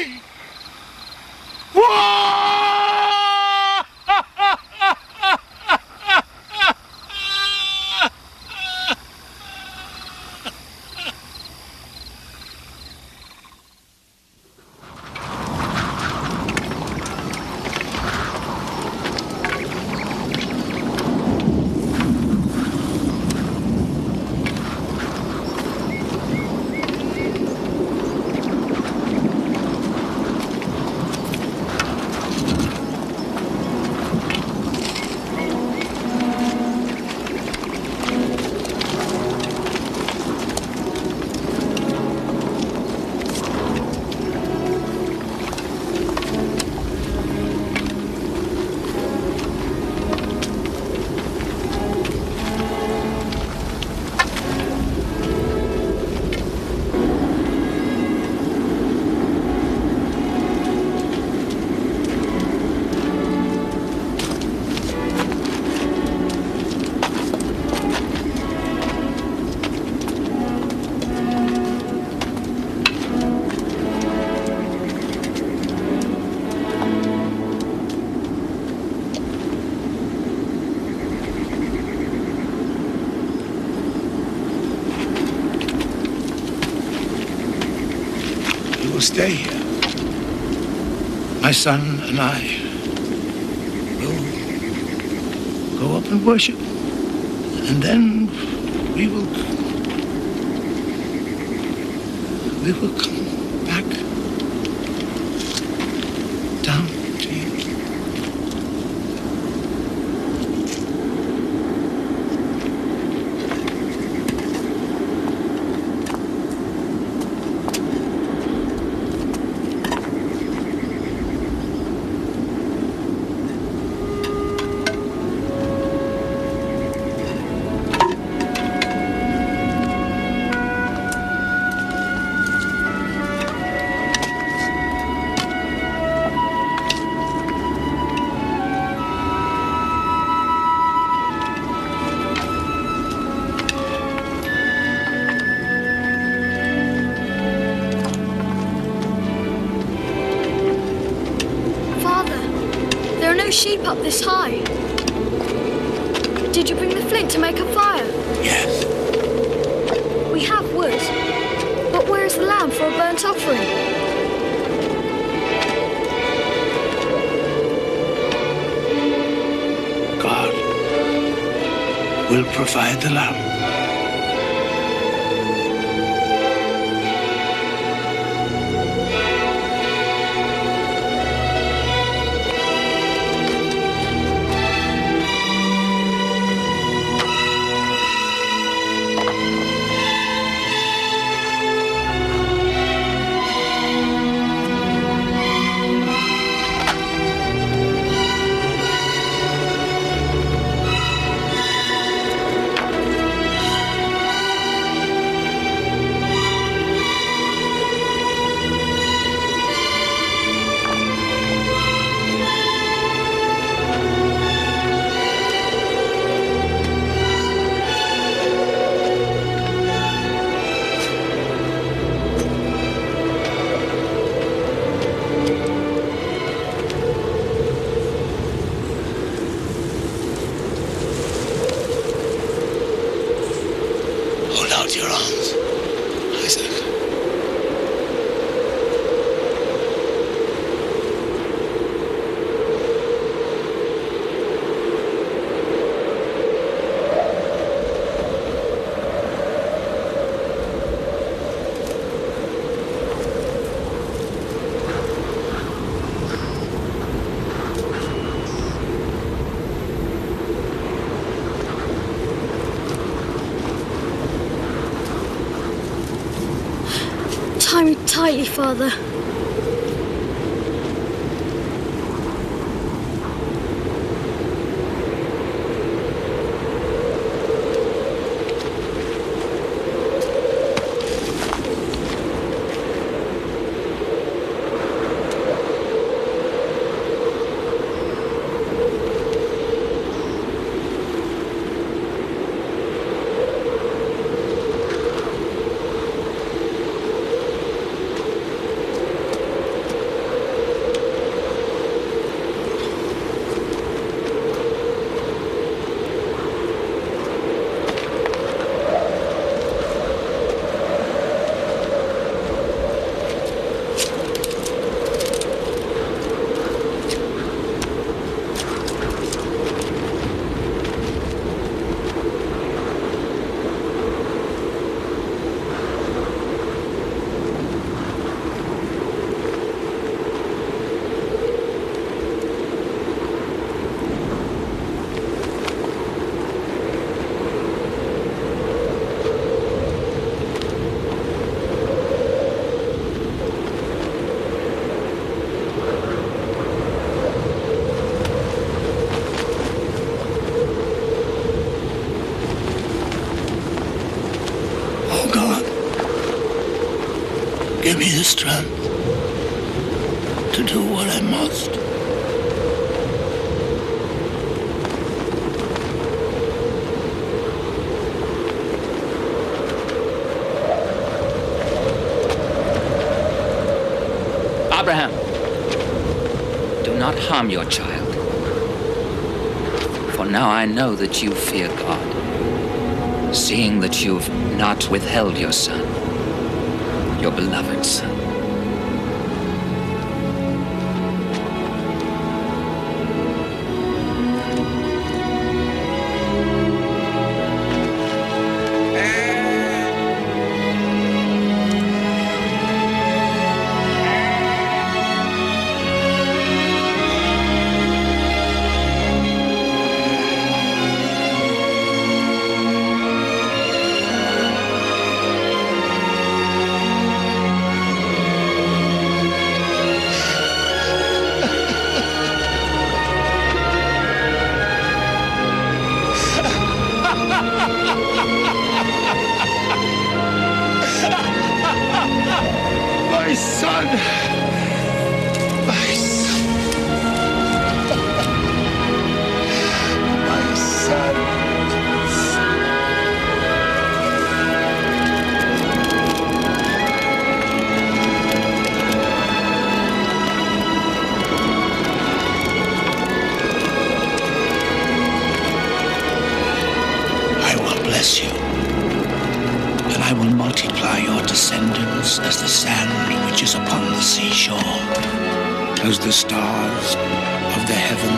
me! Whoa! Stay here. My son and I will go up and worship, and then we will come back down to you. Sheep up this high. Did you bring the flint to make a fire? Yes. We have wood, but where is the lamb for a burnt offering? God will provide the lamb. Your arms, Isaac. Tie me tightly, Father. Give me the strength to do what I must. Abraham, do not harm your child. For now I know that you fear God, seeing that you've not withheld your son, your beloved son. My son! My son! My son! I will bless you. And I will multiply your descendants as the sand which is upon the seashore, as the stars of the heaven.